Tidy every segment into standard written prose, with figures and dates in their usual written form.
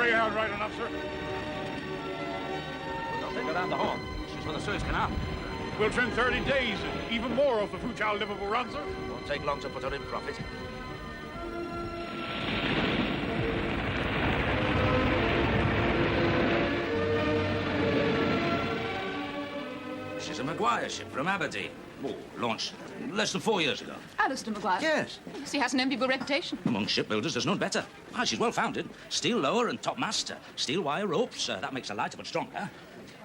Greyhound right enough, sir. We'll take her down the Horn. She's for the Suez Canal. We'll trim 30 days and even more off the Fuchal Liverpool run, sir. Won't take long to put her in profit. She's a Maguire ship from Aberdeen. Oh, launched less than 4 years ago. Alistair Maguire? Yes. She has an enviable reputation. Among shipbuilders, there's none better. Ah, she's well founded. Steel lower and topmast. Steel wire ropes. That makes her lighter but stronger.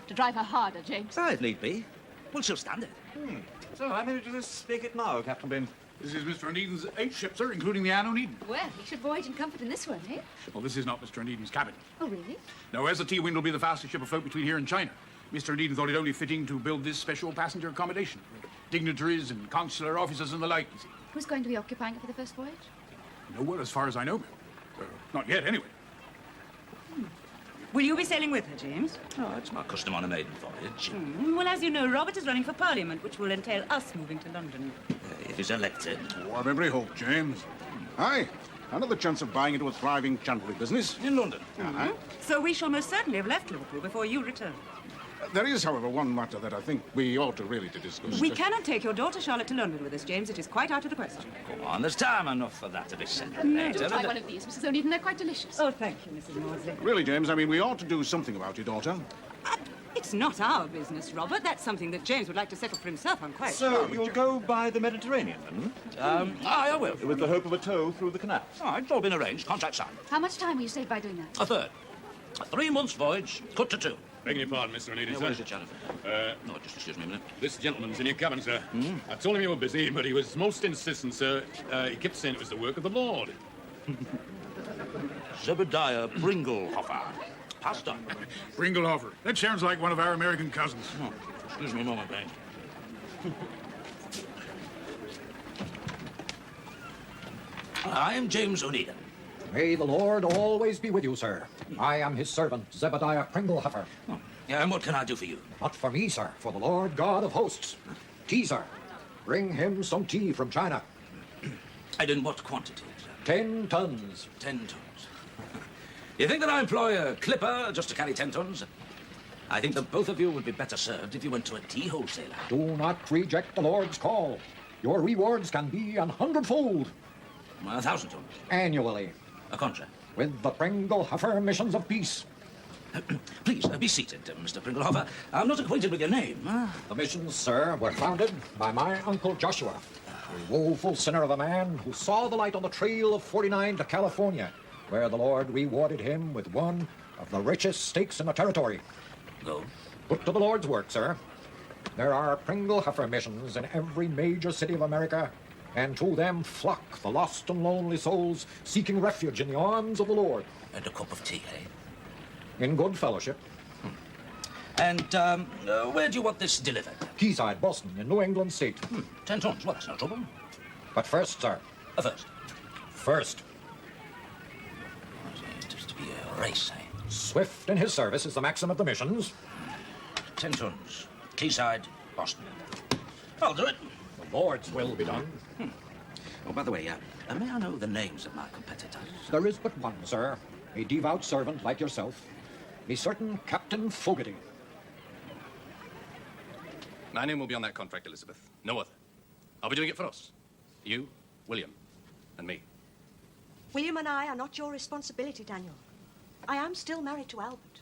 To drive her harder, James. Ah, if need be. Well, she'll stand it. So, how many do this speak it now, Captain Bin? This is Mr. Oneden's 8th ship, sir, including the Onedin. Well, he should voyage in comfort in this one, eh? Well, this is not Mr. Oneden's cabin. Oh, really? No, as the T-Wind will be the fastest ship afloat between here and China. Mr. Onedin thought it only fitting to build this special passenger accommodation. Dignitaries and consular officers and the like, you see. Who's going to be occupying it for the first voyage? No one, as far as I know, ma'am. Not yet, anyway. Will you be sailing with her, James? Oh, it's my custom on a maiden voyage. Well, as you know, Robert is running for Parliament, which will entail us moving to London. If he's elected. Oh, I've every hope, James. Aye, another chance of buying into a thriving chandlery business. In London. So we shall most certainly have left Liverpool before you return. There is, however, one matter that I think we ought to really discuss. We cannot take your daughter Charlotte to London with us, James. It is quite out of the question. Come on, there's time enough for that to be said. Do try one of these, Mrs. Onedin. They're quite delicious. Oh, thank you, Mrs. Maudsley. Really, James, I mean, we ought to do something about your daughter. It's not our business, Robert. That's something that James would like to settle for himself, I'm quite So, sure. you'll go by the Mediterranean, then? I will. With the hope of a tow through the canal? Oh, it's all been arranged. Contract signed. How much time will you save by doing that? A third. A 3 months voyage, cut to 2. Begging your pardon, Mr. Onedin, Yeah, sir. where's your Jennifer? No, just excuse me a minute. This gentleman's in your cabin, sir. I told him you were busy, but he was most insistent, sir. He kept saying it was the work of the Lord. Zebediah Bringlehofer. Pastor. Bringlehofer. That sounds like one of our American cousins. Oh, excuse me a moment, mate. I am James Onedin. May the Lord always be with you, sir. I am his servant, Zebediah Pringleheffer. Oh, yeah, and what can I do for you? Not for me, sir, for the Lord God of hosts. Tea, sir. Bring him some tea from China. And in what quantity, sir? 10 tons. 10 tons. You think that I employ a clipper just to carry 10 tons? I think that both of you would be better served if you went to a tea wholesaler. Do not reject the Lord's call. Your rewards can be 100-fold. 1,000 tons. Annually. A contract. With the Pringleheffer Missions of Peace. Please, be seated, Mr. Pringlehofer. I'm not acquainted with your name. The missions, sir, were founded by my Uncle Joshua, a woeful sinner of a man who saw the light on the trail of 49 to California, where the Lord rewarded him with one of the richest stakes in the territory. Go. Put to the Lord's work, sir. There are Pringleheffer missions in every major city of America, and to them flock the lost and lonely souls seeking refuge in the arms of the Lord. And a cup of tea, eh? In good fellowship. And where do you want this delivered? Quayside, Boston, in New England State. 10 tons. Well, that's no trouble. But first, sir. First. First. It is to be a race, eh? Swift in his service is the maxim of the missions. 10 tons. Quayside, Boston. I'll do it. The Lord's will be done. Oh, by the way, may I know the names of my competitors? There is but one, sir. A devout servant like yourself. A certain Captain Fogarty. My name will be on that contract, Elizabeth. No other. I'll be doing it for us. You, William, and me. William and I are not your responsibility, Daniel. I am still married to Albert.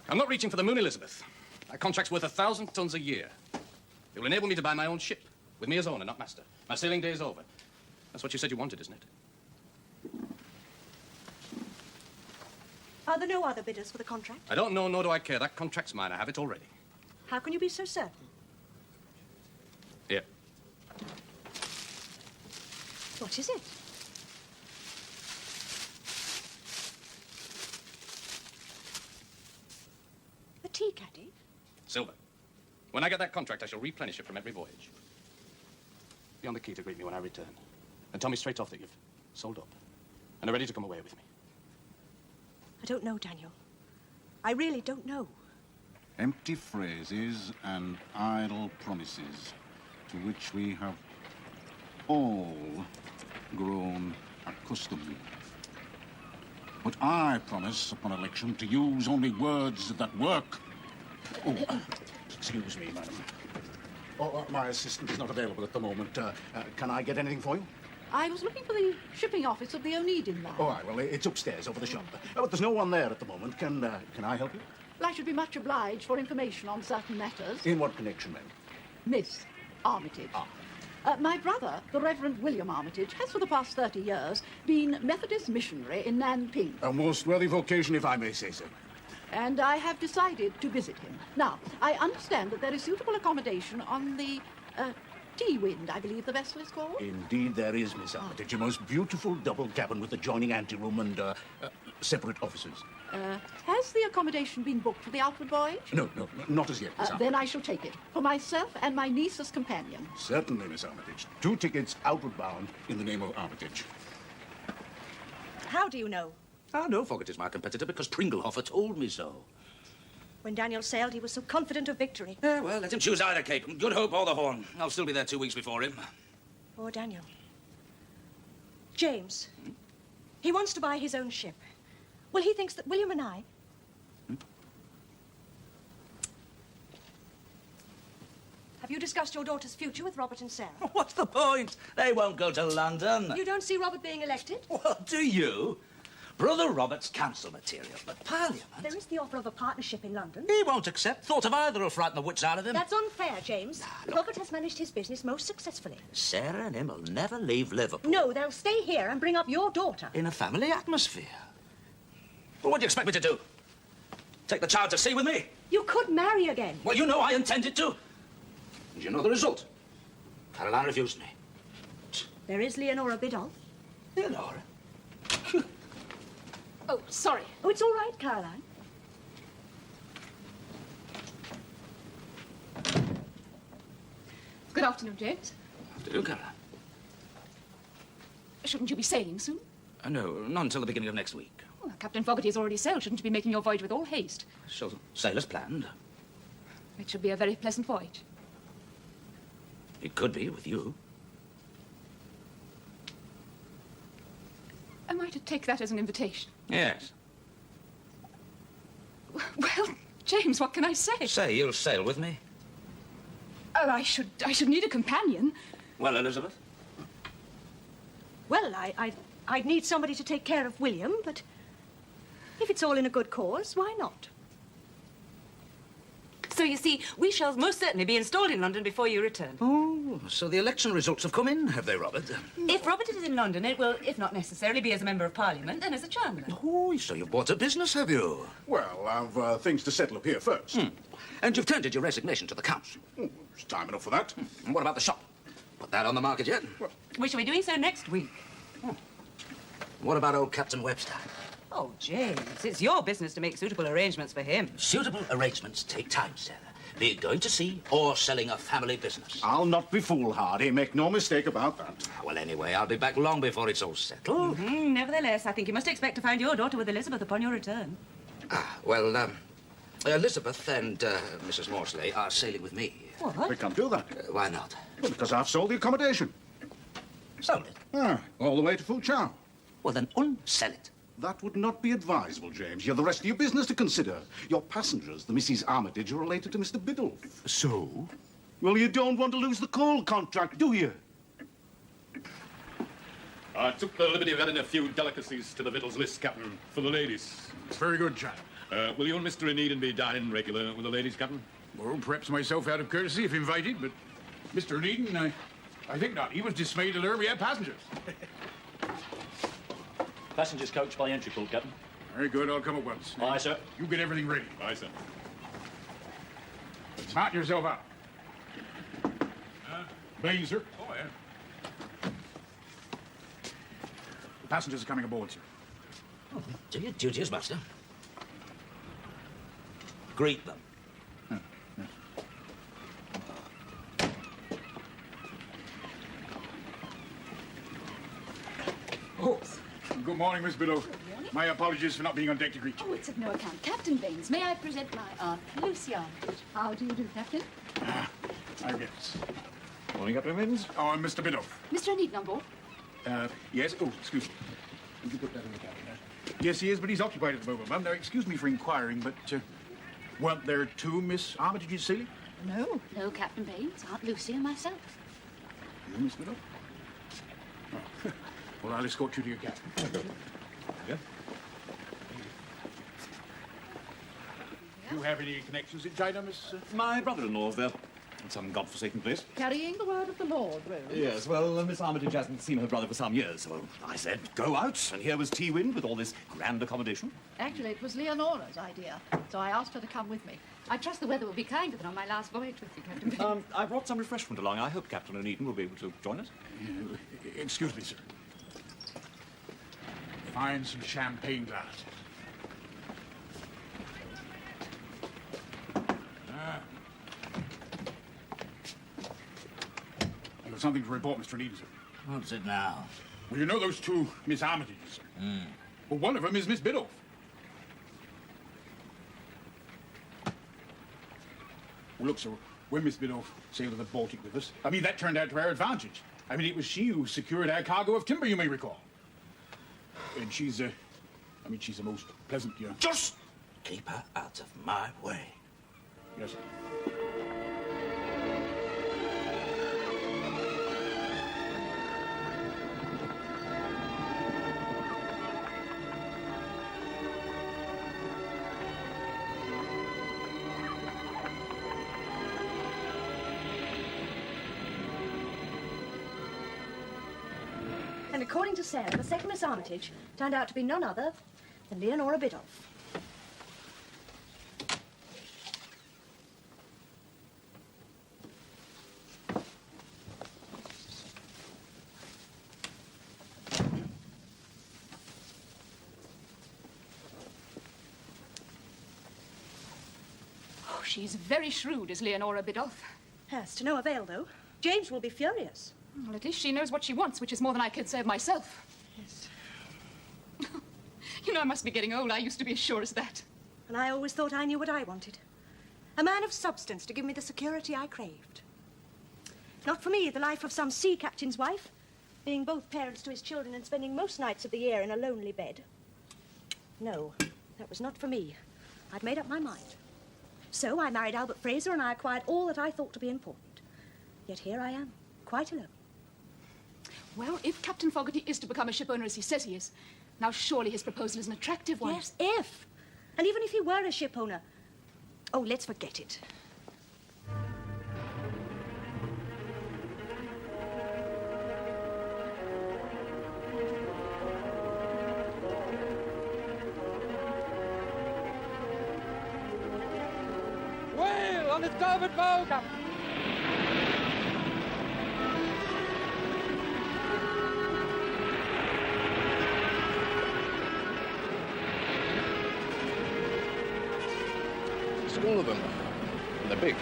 I'm not reaching for the moon, Elizabeth. That contract's worth 1,000 tons a year. It will enable me to buy my own ship, with me as owner, not master. My sailing day is over. That's what you said you wanted, isn't it? Are there no other bidders for the contract? I don't know, nor do I care. That contract's mine. I have it already. How can you be so certain? Here. What is it? A tea caddy? Silver. When I get that contract, I shall replenish it from every voyage. Be on the quay to greet me when I return. And tell me straight off that you've sold up and are ready to come away with me. I don't know, Daniel. I really don't know. Empty phrases and idle promises to which we have all grown accustomed. But I promise, upon election, to use only words that work. Oh, excuse me, madam. Oh, my assistant is not available at the moment. Can I get anything for you? I was looking for the shipping office of the Onedin line. All right, well, it's upstairs over the shop. But there's no one there at the moment. Can I help you? Well, I should be much obliged for information on certain matters. In what connection, ma'am? Miss Armitage. My brother, the Reverend William Armitage, has for the past 30 years been Methodist missionary in Nanping. A most worthy vocation, if I may say so. And I have decided to visit him. Now, I understand that there is suitable accommodation on the T-Wind, I believe the vessel is called. Indeed there is, Miss Armitage. A most beautiful double cabin with adjoining anteroom and separate offices. Has the accommodation been booked for the outward voyage? No, not as yet, Miss Armitage. Then I shall take it, for myself and my niece as companion. Certainly, Miss Armitage. 2 tickets outward bound in the name of Armitage. How do you know? I know Foggett is my competitor because Pringlehoffer told me so. When Daniel sailed, he was so confident of victory. Yeah, well, let him choose either Cape. Good Hope or the Horn. I'll still be there 2 weeks before him. Poor Daniel. James. He wants to buy his own ship. Well, he thinks that William and I... Have you discussed your daughter's future with Robert and Sarah? What's the point? They won't go to London. You don't see Robert being elected? Well, do you? Brother Robert's council material, but Parliament... There is the offer of a partnership in London. He won't accept. Thought of either will frighten the wits out of him. That's unfair, James. Look. Robert has managed his business most successfully. Sarah and him will never leave Liverpool. No, they'll stay here and bring up your daughter. In a family atmosphere. Well, what do you expect me to do? Take the child to sea with me? You could marry again. Well, you know I intended to. And you know the result. Caroline refused me. There is Leonora Biddulph. Leonora? Oh, sorry. Oh, it's all right, Caroline. Good afternoon, James. Afternoon, Caroline. Shouldn't you be sailing soon? No, not until the beginning of next week. Well, Captain Fogarty has already sailed. Shouldn't you be making your voyage with all haste? She'll sail as planned. It should be a very pleasant voyage. It could be with you. Am I to take that as an invitation? Yes. Well, James, what can I say? Say you'll sail with me. Oh, I should need a companion. Well, Elizabeth? Well, I'd need somebody to take care of William, but if it's all in a good cause, why not? So, you see, we shall most certainly be installed in London before you return. Oh, so the election results have come in, have they, Robert? If Robert is in London, it will, if not necessarily, be as a Member of Parliament, then as a Chandler. Oh, so you've bought a business, have you? Well, I've things to settle up here first. And you've tendered your resignation to the council. It's time enough for that. And what about the shop? Put that on the market yet? We shall be doing so next week. What about old Captain Webster? Oh, James, it's your business to make suitable arrangements for him. Suitable arrangements take time, Sarah. Be it going to sea or selling a family business. I'll not be foolhardy. Make no mistake about that. Well, anyway, I'll be back long before it's all settled. Nevertheless, I think you must expect to find your daughter with Elizabeth upon your return. Well, Elizabeth and Mrs. Morsley are sailing with me. What? We can't do that. Why not? Well, because I've sold the accommodation. Sold it. All the way to Foochow. Well, then unsell it. That would not be advisable, James. You have the rest of your business to consider. Your passengers, the Mrs. Armitage, are related to Mr. Biddulph. So? Well, you don't want to lose the coal contract, do you? I took the liberty of adding a few delicacies to the victuals list, Captain, for the ladies. It's very good, chap. Will you and Mr. Onedin be dining regular with the ladies, Captain? Well, perhaps myself out of courtesy if invited, but Mr. Onedin, I think not. He was dismayed to learn we had passengers. Passengers coach by entry pool, Captain. Very good. I'll come at once. Aye, sir. You get everything ready. Aye, sir. Smarten yourself up. Bain, sir. Oh, yeah. The passengers are coming aboard, sir. Oh, do your duty as master. Greet them. Oh, good morning, Miss Biddulph. My apologies for not being on deck to greet you. Oh, it's of no account. Captain Baines, may I present my Aunt Lucy Armitage? How do you do, Captain? I guess. Morning, Captain Baines. Oh, and Mr. Biddulph. Mr. Onedin on board? Yes. Oh, excuse me. Would you put that in the cabin, Yes, he is, but he's occupied at the moment, Mum. Now, excuse me for inquiring, but weren't there two Miss Armitages sailing? No. No, Captain Baines, Aunt Lucy and myself. You, Miss Biddulph? Oh. Well, I'll escort you to your cabin. Yeah. Do you have any connections in China, Miss... My brother-in-law's there. In some godforsaken place. Carrying the word of the Lord, Rose. Yes, well, Miss Armitage hasn't seen her brother for some years, so I said, go out, and here was T-Wind with all this grand accommodation. Actually, it was Leonora's idea, so I asked her to come with me. I trust the weather will be kinder than on my last voyage with you, Captain Baines. I brought some refreshment along. I hope Captain Onedin will be able to join us. Excuse me, sir. Find some champagne glasses. I've got something to report, Mr. Onedin, sir. What's it now? Well, you know those two Miss Armitages, sir? Well, one of them is Miss Biddulph. Well, look, sir, when Miss Biddulph sailed to the Baltic with us, I mean, that turned out to our advantage. I mean, it was she who secured our cargo of timber, you may recall. And she's a most pleasant young... Just keep her out of my way. Yes, sir. And according to Sarah, the second Miss Armitage turned out to be none other than Leonora Biddulph. Oh, she's very shrewd, is Leonora Biddulph. Yes, to no avail, though. James will be furious. Well, at least she knows what she wants, which is more than I could say of myself. Yes. You know, I must be getting old. I used to be as sure as that. And I always thought I knew what I wanted. A man of substance to give me the security I craved. Not for me, the life of some sea captain's wife, being both parents to his children and spending most nights of the year in a lonely bed. No, that was not for me. I'd made up my mind. So I married Albert Fraser and I acquired all that I thought to be important. Yet here I am, quite alone. Well, if Captain Fogarty is to become a ship owner as he says he is, now surely his proposal is an attractive one. Yes, if. And even if he were a ship owner. Oh, let's forget it. Whale on its starboard bow, Captain. All of them. And they're big.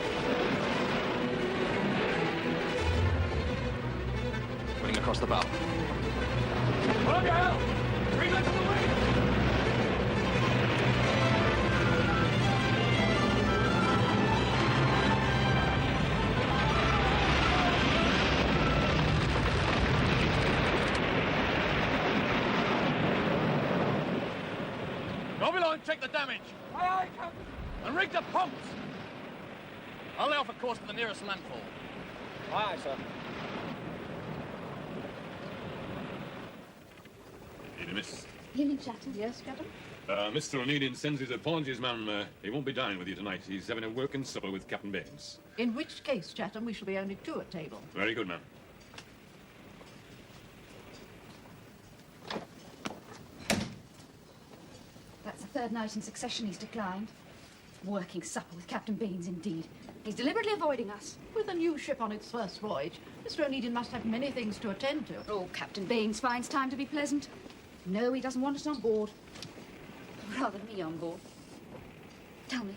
Running across the bow. Pull up your helm! 3 lengths of the way! Go below and check the damage. Aye, aye, Captain. And rig the pumps. I'll lay off a course for the nearest landfall. Aye, sir. Miss. Lily Chatton. Yes, Captain? Mr. Onedin sends his apologies, ma'am. He won't be dining with you tonight. He's having a working supper with Captain Baines. In which case, Chatham, we shall be only two at table. Very good, ma'am. That's the third night in succession he's declined. Working supper with Captain Baines, indeed. He's deliberately avoiding us. With a new ship on its first voyage, Mr. Onedin must have many things to attend to. Oh, Captain Baines finds time to be pleasant. No, he doesn't want us on board. Rather me on board. Tell me,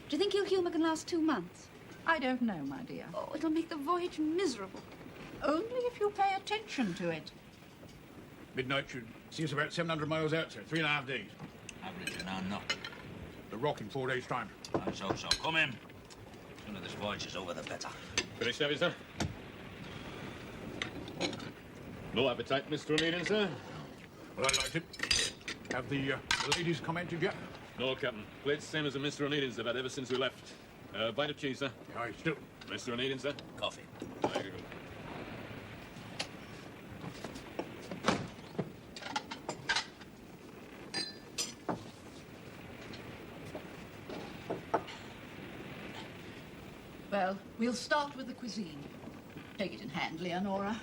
do you think your humour can last 2 months? I don't know, my dear. Oh, it'll make the voyage miserable. Only if you pay attention to it. Midnight should see us about 700 miles out, sir. 3.5 days. Average an hour knock. The rock in 4 days' time. So. Come in. The sooner this voyage is over, the better. Finished, have you, sir? No appetite, Mr. Onedin, sir? Well, I liked it. Have the ladies commented yet? No, Captain. Plate's same as the Mr. Onedin's they've had ever since we left. Bite of cheese, sir. Aye, still. Mr. Onedin, sir. Coffee. Very good. Well, we'll start with the cuisine. Take it in hand, Leonora.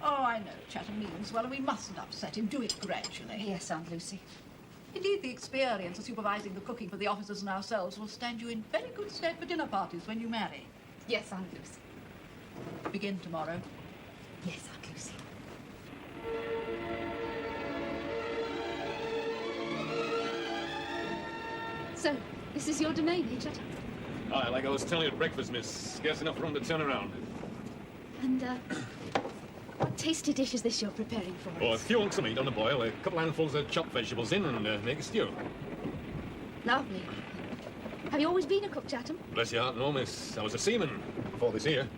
Oh, I know Chatham means well, and we mustn't upset him. Do it gradually. Yes, Aunt Lucy. Indeed, the experience of supervising the cooking for the officers and ourselves will stand you in very good stead for dinner parties when you marry. Yes, Aunt Lucy. Begin tomorrow. Yes, Aunt Lucy. So, this is your domain, eh, Chatham? Aye, like I was telling you at breakfast, miss. Scarce enough room to turn around. And, what tasty dish is this you're preparing for Oh, a us? few hunks of meat on the boil, a couple handfuls of chopped vegetables in, and make a stew. Lovely. Have you always been a cook, Chatham? Bless your heart, no, miss. I was a seaman before this here.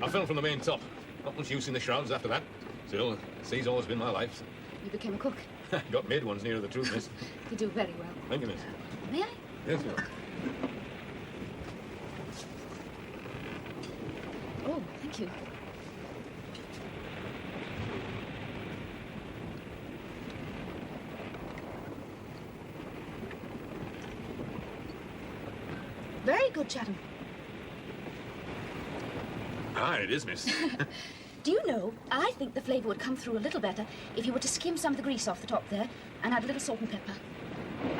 I fell from the main top. Not much use in the shrouds after that. Still, the sea's always been my life. You became a cook. Got made ones nearer the truth, miss. You do very well. Thank you, miss. May I? Yes, you are. Oh, thank you. Very good, Chatham. Aye, it is, miss. Do you know, I think the flavour would come through a little better if you were to skim some of the grease off the top there and add a little salt and pepper.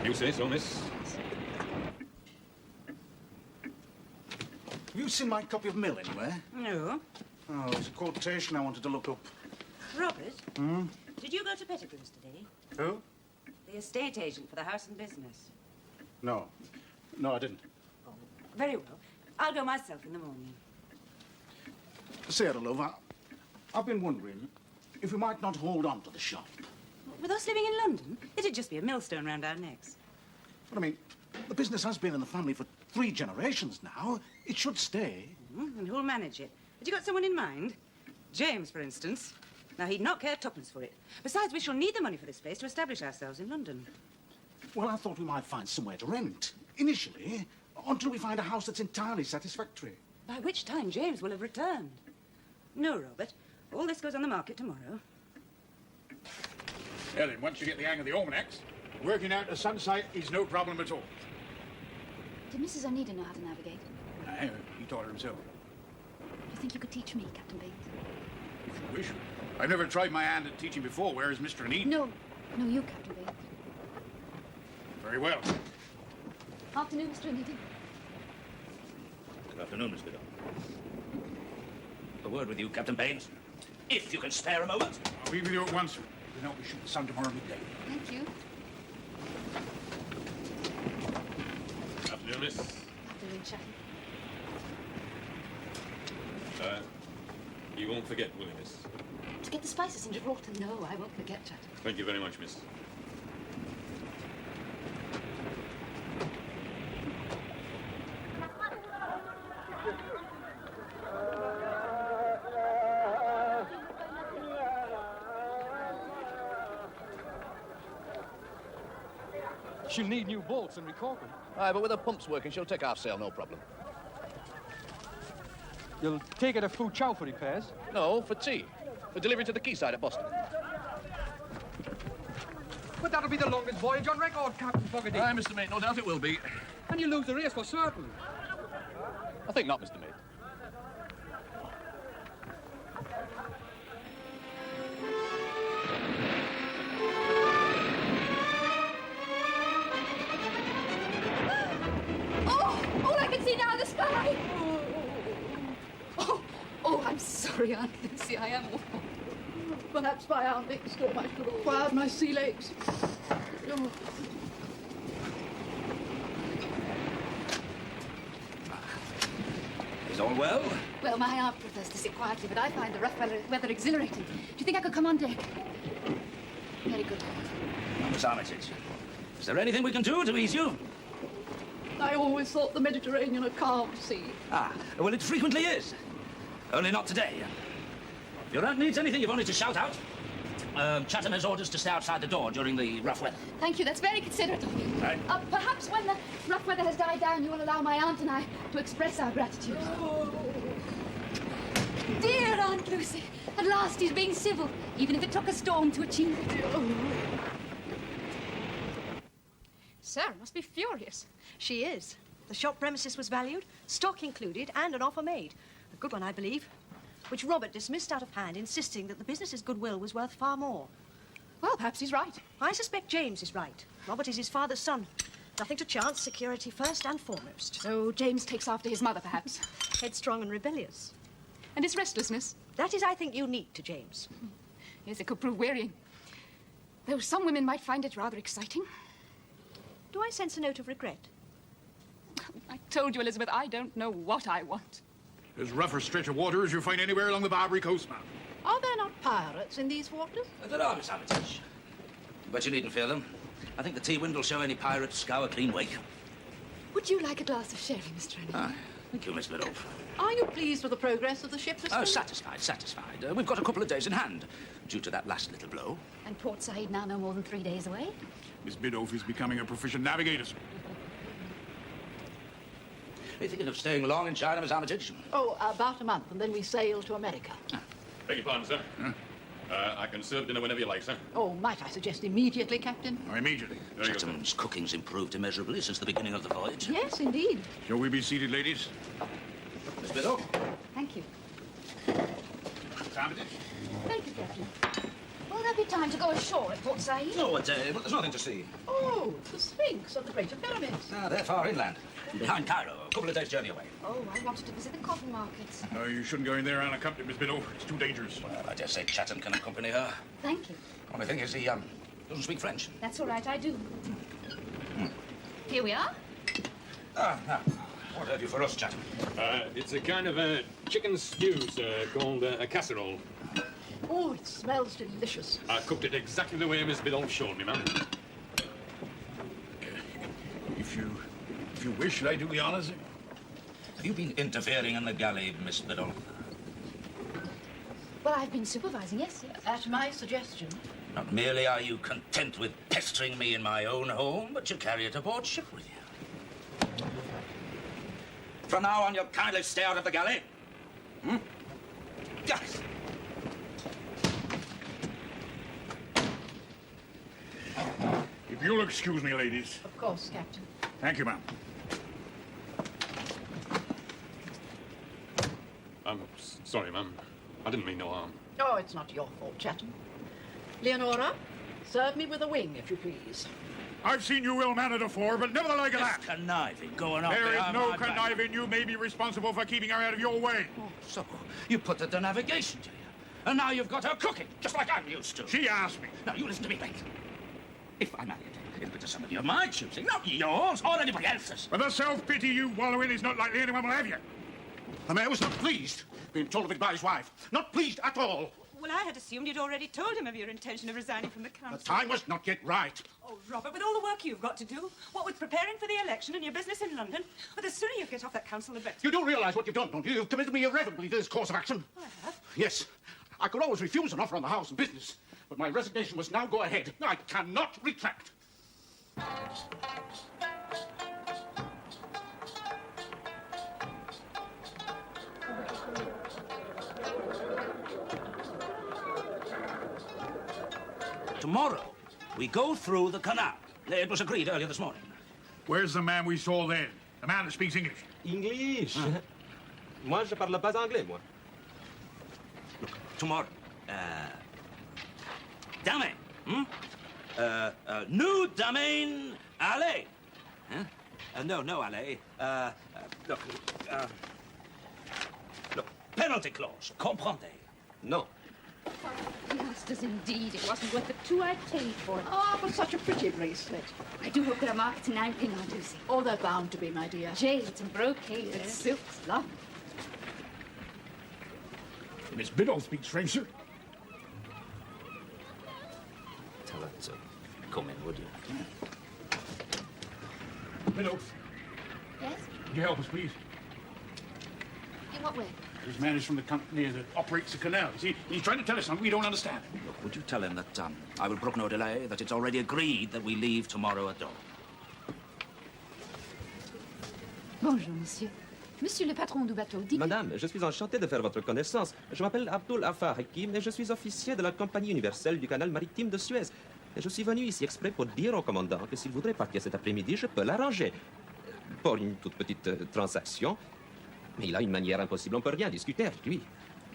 You say so, miss. Have you seen my copy of Mill anywhere? No. Oh, there's a quotation I wanted to look up. Robert, Hmm? did you go to Pettigrew's today? Who? The estate agent for the house and business. No. No, I didn't. Very well. I'll go myself in the morning. Sarah, love, I've been wondering if we might not hold on to the shop. With us living in London, it'd just be a millstone round our necks. But, I mean, the business has been in the family for 3 generations now. It should stay. And who'll manage it? Have you got someone in mind? James, for instance. Now, he'd not care twopence for it. Besides, we shall need the money for this place to establish ourselves in London. Well, I thought we might find somewhere to rent. Initially, until we find a house that's entirely satisfactory. By which time James will have returned. No, Robert. All this goes on the market tomorrow. Well, then, once you get the hang of the almanacs, working out the sun site is no problem at all. Did Mrs. Onedin know how to navigate? He taught her himself. Do you think you could teach me, Captain Bates? If you wish. I've never tried my hand at teaching before. Where is Mr. Onedin? No, you, Captain Bates. Very well. Afternoon, Mr. Onedin. Good afternoon, Miss Biddle. A word with you, Captain Baines. If you can spare a moment. I'll be with you at once. We'll help me shoot the sun tomorrow midday. Thank you. Afternoon, miss. Afternoon, Chatham. You won't forget, will you, miss? To get the spices in Gibraltar? No, I won't forget, Chatham. Thank you very much, miss. She'll need new bolts and recorking. Aye, but with her pumps working, she'll take half sail, no problem. You'll take her to Fu Chau for repairs? No, for tea. For delivery to the quayside at Boston. But that'll be the longest voyage on record, Captain Fogarty. Aye, Mr. Mate, no doubt it will be. And you'll lose the race for certain. I think not, Mr. Mate. All I can see now is the sky. I'm sorry, Aunt Lucy. I am awful. Perhaps by our next storm I should have acquired my sea legs. Oh. Is all well? Well, my aunt prefers to sit quietly, but I find the rough weather exhilarating. Do you think I could come on deck? Very good. Miss Armitage, is there anything we can do to ease you? I always thought the Mediterranean a calm sea. Ah, well, it frequently is. Only not today. If your aunt needs anything, you've only to shout out. Chatham has orders to stay outside the door during the rough weather. Thank you, that's very considerate of you. Right. Perhaps when the rough weather has died down, you will allow my aunt and I to express our gratitude. Oh. Dear Aunt Lucy, at last he's being civil, even if it took a storm to achieve it. Oh. Sarah must be furious. She is. The shop premises was valued, stock included, and an offer made. A good one, I believe, which Robert dismissed out of hand, insisting that the business's goodwill was worth far more. Well, perhaps he's right. I suspect James is right. Robert is his father's son. Nothing to chance, security first and foremost. So James takes after his mother, perhaps. Headstrong and rebellious. And his restlessness. That is, I think, unique to James. Yes, it could prove wearying. Though some women might find it rather exciting. Do I sense a note of regret? I told you, Elizabeth, I don't know what I want. As rough a stretch of water as you'll find anywhere along the Barbary coast, ma'am. Are there not pirates in these waters? There are, Miss Armitage. But you needn't fear them. I think the T-wind will show any pirate scour clean wake. Would you like a glass of sherry, Mr. Rennie? Ah, thank you, Miss Biddulph. Are you pleased with the progress of the ship this Oh, morning? satisfied, satisfied. We've got a couple of days in hand, due to that last little blow. And Port Said now no more than 3 days away? Miss Biddulph is becoming a proficient navigator, sir. Are you thinking of staying long in China, Miss Armitage? Oh, about a month, and then we sail to America. Beg your pardon, sir. I can serve dinner whenever you like, sir. Oh, might I suggest immediately, Captain? Oh, immediately. Chatham's cooking's improved immeasurably since the beginning of the voyage. Yes, indeed. Shall we be seated, ladies? Miss Biddulph? Thank you. Miss Armitage? Thank you, Captain. Will there be time to go ashore at Port Said? No, but there's nothing to see. Oh, the Sphinx of the Greater Pyramids. Ah, they're far inland. Behind Cairo, a couple of days' journey away. Oh, I wanted to visit the cotton markets. No, you shouldn't go in there unaccompanied, Miss Biddulph. It's too dangerous. Well, I dare say Chatham can accompany her. Thank you. Only thing is he doesn't speak French. That's all right, I do. Here we are. Now, what have you for us, Chatham? It's a kind of a chicken stew, sir, called a casserole. Oh, it smells delicious. I cooked it exactly the way Miss Biddulph showed me, ma'am. If you wish, should I do the honors? Have you been interfering in the galley, Miss Biddulph? Well, I've been supervising, yes. At my suggestion. Not merely are you content with pestering me in my own home, but you carry it aboard ship with you. From now on, you'll kindly stay out of the galley. Yes. If you'll excuse me, ladies. Of course, Captain. Thank you, ma'am. I'm sorry, ma'am. I didn't mean no harm. Oh, it's not your fault, Chatham. Leonora, serve me with a wing, if you please. I've seen you ill-mannered afore, but never the like of that. There's conniving going on. There is behind no my back. conniving. You may be responsible for keeping her out of your way. Oh, so you put her to navigation, do you? And now you've got her cooking, just like I'm used to. She asked me. Now, you listen to me, Beck. If I married her, it'll be to somebody of my choosing, not yours or anybody else's. But the self-pity you wallow in is not likely anyone will have you. The mayor was not pleased being told of it by his wife. Not pleased at all. Well, I had assumed you'd already told him of your intention of resigning from the council. The time was not yet right. Oh, Robert, with all the work you've got to do, what with preparing for the election and your business in London, well, the sooner you get off that council, the better. You do realise what you've done, don't you? You've committed me irrevocably to this course of action. I have. Yes. I could always refuse an offer on the house and business, but my resignation must now go ahead. I cannot retract. Tomorrow, we go through the canal. It was agreed earlier this morning. Where's the man we saw then? The man that speaks English? English? Moi, je parle pas anglais, moi. Look, tomorrow, Domain, new domain, alley. Huh? No, alley. Look, penalty clause, comprendez? No. Masters, indeed. It wasn't worth the 2 I paid for it. Oh, but such a pretty bracelet. I do hope there are markets in Nanking, Aunt Lucy. Oh, they're bound to be, my dear. Jades and brocades and silks, lovely. Miss Biddulph speaks French, sir. Tell her to come in, would you? Biddulph, Yes? could you help us, please? In what way? His man is from the company that operates the canal. You see, he's trying to tell us something we don't understand. Look, would you tell him that I will brook no delay, that it's already agreed that we leave tomorrow at dawn? Bonjour, monsieur. Monsieur le patron du bateau, dites... Madame, je suis enchanté de faire votre connaissance. Je m'appelle Abdul Afar Hakim et je suis officier de la Compagnie universelle du canal maritime de Suez. Et je suis venu ici exprès pour dire au commandant que s'il voudrait partir cet après-midi, je peux l'arranger. Pour une toute petite transaction. Mais il a une manière impossible, on ne peut rien discuter avec lui.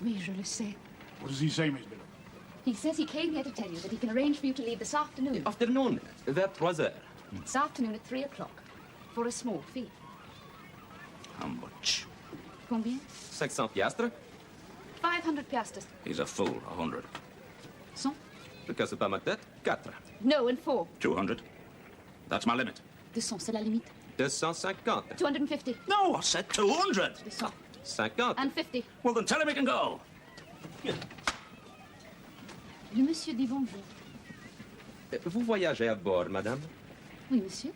Oui, je le sais. What does he say, Miss Biddle? He says he came here to tell you that he can arrange for you to leave this afternoon. Afternoon, vers 3 heures. This afternoon at 3 o'clock, for a small fee. How much? Combien? 500 piastres. 500 piastres. He's a fool, 100. 100? Je casse pas ma tête. 4. No, and 4. 200. That's my limit. 200, c'est la limite. 250. 250. No, I said 200. 200. 50. And 50. Well, then tell him he can go. Le monsieur dit bonjour. Vous voyagez à bord, madame? Oui, monsieur.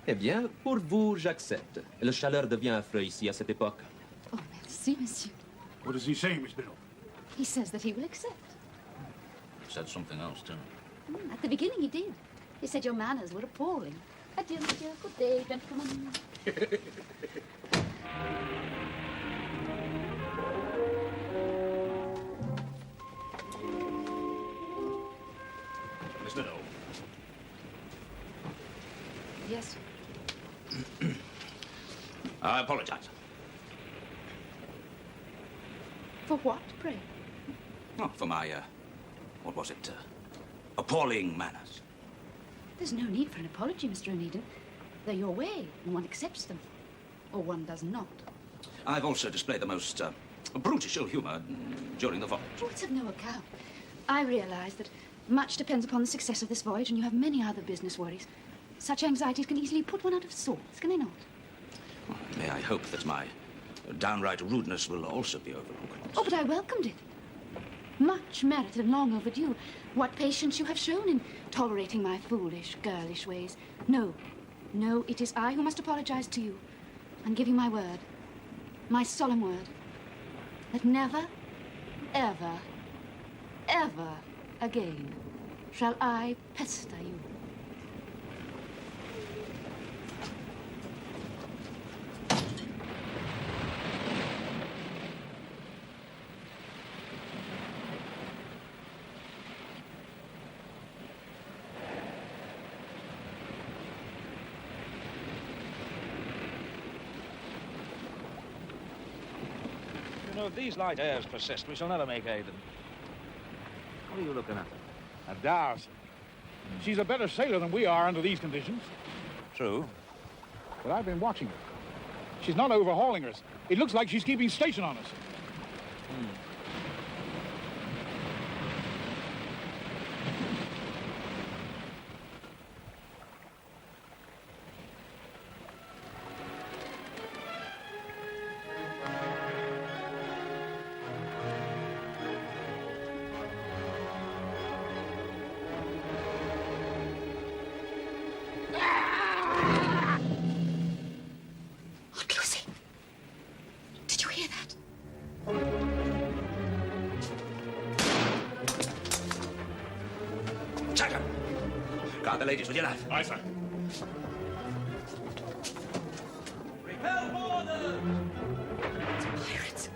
Eh bien, pour vous, j'accepte. La chaleur devient affreuse ici à cette époque. Oh, merci, monsieur. What does he say, Miss Biddle? He says that he will accept. He said something else, too. At the beginning, he did. He said your manners were appalling. Adieu, monsieur. Good day, gentlemen. Miss Biddle. Yes. I apologize. For what, pray? Oh, for my, what was it? Appalling manners. There's no need for an apology, Mr. Onedin. They're your way, and one accepts them. Or one does not. I've also displayed the most brutish ill humor during the voyage. Oh, it's of no account. I realize that much depends upon the success of this voyage, and you have many other business worries. Such anxieties can easily put one out of sorts, can they not? Well, may I hope that my downright rudeness will also be overlooked. Oh, but I welcomed it. Much merited and long overdue. What patience you have shown in tolerating my foolish, girlish ways. No, no, it is I who must apologize to you and give you my word, my solemn word, that never, ever, ever again shall I pester you. You know, if these light airs persist, we shall never make Aden. What are you looking at? At Darcy. She's a better sailor than we are under these conditions. True. But I've been watching her. She's not overhauling us. It looks like she's keeping station on us. Guard the ladies with your knife. Aye, sir. Repel boarders! Pirates.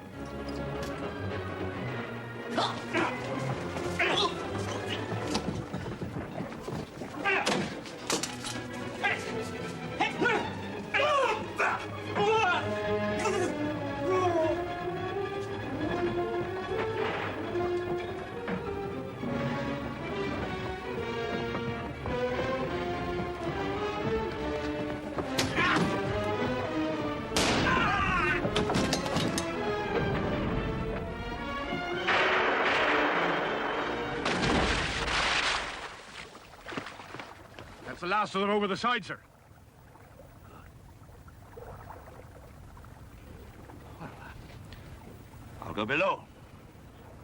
That's the last of them over the side, sir. I'll go below.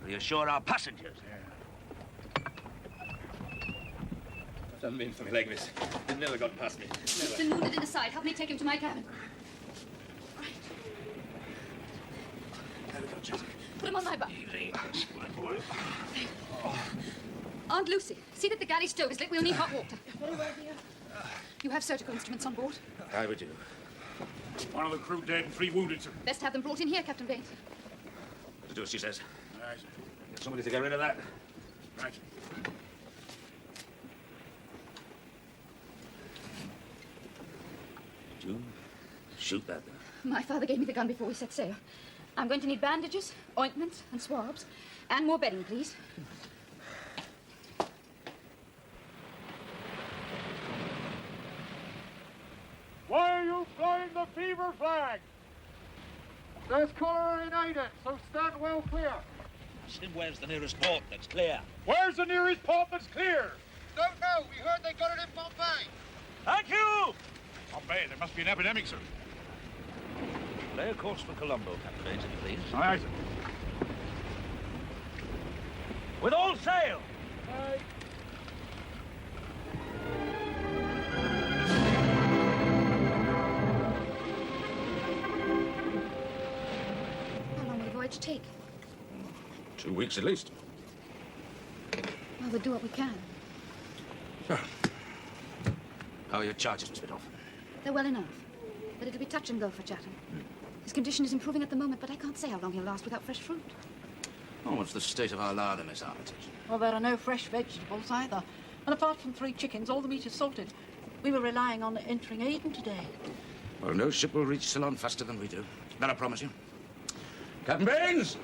Reassure our passengers. Done mean for me like this. It never got past me. Mr. Onedin aside. Help me take him to my cabin. There we go. Roger. Put him on my back. Easy. My boy. Aunt Lucy, see that the galley stove is lit. We'll need hot water. Very well, dear. You have surgical instruments on board? I would do. One of the crew dead and 3 wounded, sir. Best have them brought in here, Captain Baines. To do as she says. Right. Get somebody to get rid of that. Right. Did you shoot that then? My father gave me the gun before we set sail. I'm going to need bandages, ointments, and swabs. And more bedding, please. Why are you flying the fever flag? There's cholera in Onedin, so stand well clear. Sid, where's the nearest port that's clear? Where's the nearest port that's clear? Don't know. We heard they got it in Bombay. Thank you! Bombay, there must be an epidemic, sir. Lay a course for Colombo, Captain Baines, if you please. Aye, sir. With all sail! Aye. How long will the voyage take? 2 weeks at least. Well, we'll do what we can. Sure. How are your charges, Miss Biddulph? They're well enough. But it'll be touch and go for Chatham. His condition is improving at the moment, but I can't say how long he'll last without fresh fruit. Oh, what's the state of our larder, Miss Armitage? Well, there are no fresh vegetables either. And apart from 3 chickens, all the meat is salted. We were relying on entering Aden today. Well, no ship will reach Ceylon faster than we do. That I promise you. Captain Baines!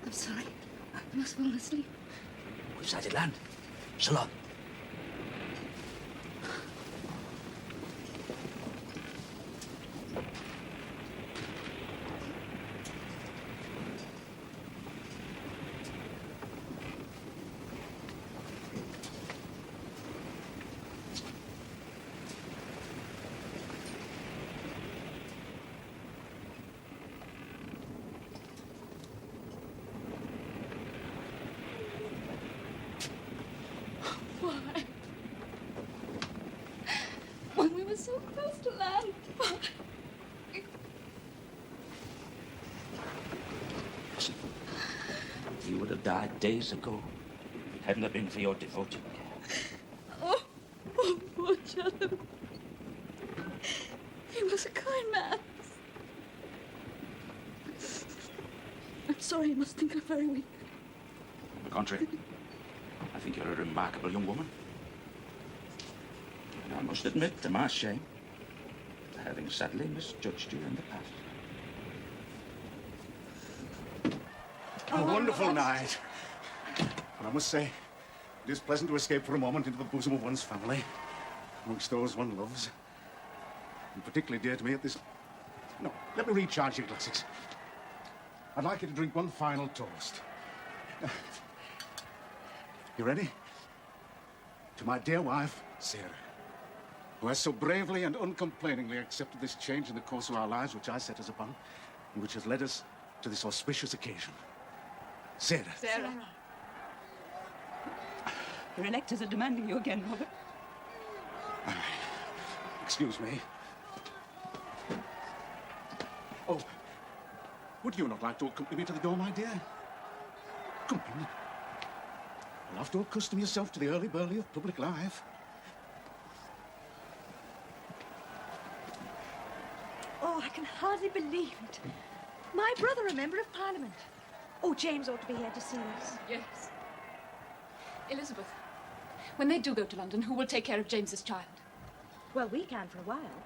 I'm sorry. I must fall asleep. We've sighted land. Ceylon. Why? When we were so close to land. Listen, you would have died days ago. Hadn't it been for your devoted care. Oh, poor Chatham. He was a kind man. I'm sorry, you must think I'm very weak. On the contrary, I think you're a remarkable young woman. And I must admit, to my shame, to having sadly misjudged you in the past. A wonderful night. And I must say, it is pleasant to escape for a moment into the bosom of one's family, amongst those one loves. And particularly dear to me at this... No, let me recharge your glasses. I'd like you to drink one final toast. You ready? To my dear wife, Sarah, who has so bravely and uncomplainingly accepted this change in the course of our lives which I set us upon, and which has led us to this auspicious occasion. Sarah. Sarah. Your electors are demanding you again, Robert. Excuse me. Oh, Would you not like to accompany me to the door, my dear? Come in. You'll have to accustom yourself to the hurly-burly of public life. Oh, I can hardly believe it. My brother, a member of Parliament. Oh, James ought to be here to see us. Yes. Elizabeth, when they do go to London, who will take care of James's child? Well, we can for a while.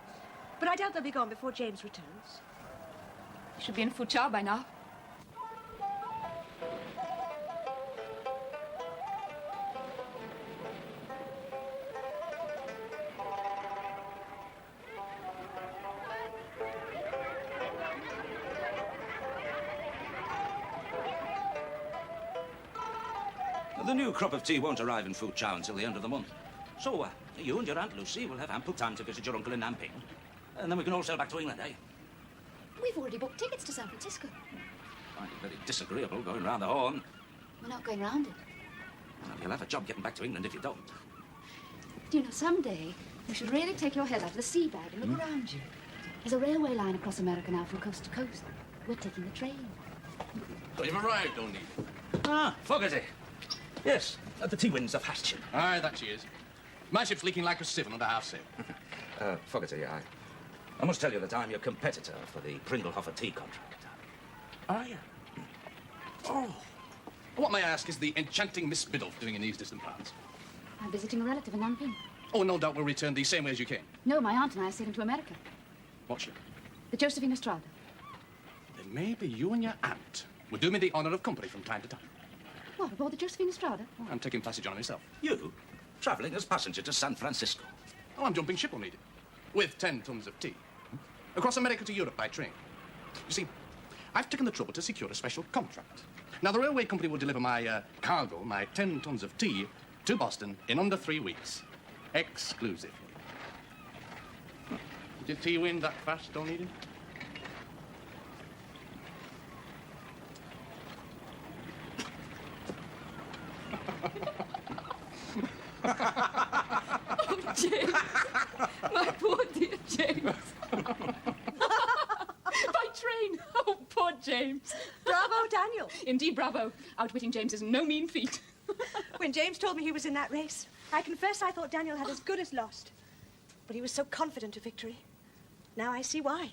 But I doubt they'll be gone before James returns. He should be in Foochow by now. The new crop of tea won't arrive in Foochow until the end of the month. So, you and your Aunt Lucy will have ample time to visit your uncle in Nanping. And then we can all sail back to England, eh? We've already booked tickets to San Francisco. Find it very disagreeable going round the Horn. We're not going round it. Well, you'll have a job getting back to England if you don't. Do you know, someday you should really take your head out of the sea bag and look around you. There's a railway line across America now from coast to coast. We're taking the train. So you've arrived, Onedin. Ah, Fogarty. Yes, the T-Wind's aft hatch. Aye, that she is. My ship's leaking like a sieve under half sail. Fogarty, I must tell you that I'm your competitor for the Pringlehofer tea contract. Are you? Oh. What, may I ask, is the enchanting Miss Biddulph doing in these distant parts? I'm visiting a relative in Nanping. Oh, no doubt we'll return the same way as you came. No, my aunt and I are sailing to America. What ship? The Josephine Estrada. Then maybe you and your aunt would do me the honour of company from time to time. What, aboard the Josephine Estrada? Oh, I'm taking passage on it myself. You? Travelling as passenger to San Francisco? Oh, I'm jumping ship, Onedin. With 10 tons of tea. Across America to Europe by train. You see, I've taken the trouble to secure a special contract. Now, the railway company will deliver my cargo, my 10 tons of tea, to Boston in under 3 weeks. Exclusively. Did tea win that fast, Onedin? Oh, James. My poor dear James. By train. Oh, poor James. Bravo, Daniel. Indeed, bravo. Outwitting James is no mean feat. When James told me he was in that race, I confess I thought Daniel had as good as lost. But he was so confident of victory. Now I see why.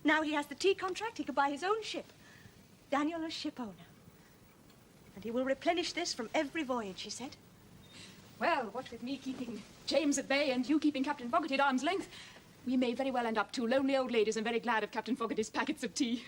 Now he has the tea contract, he could buy his own ship. Daniel a ship owner. And he will replenish this from every voyage, he said. Well, what with me keeping James at bay and you keeping Captain Fogarty at arm's length, we may very well end up two lonely old ladies and very glad of Captain Fogarty's packets of tea.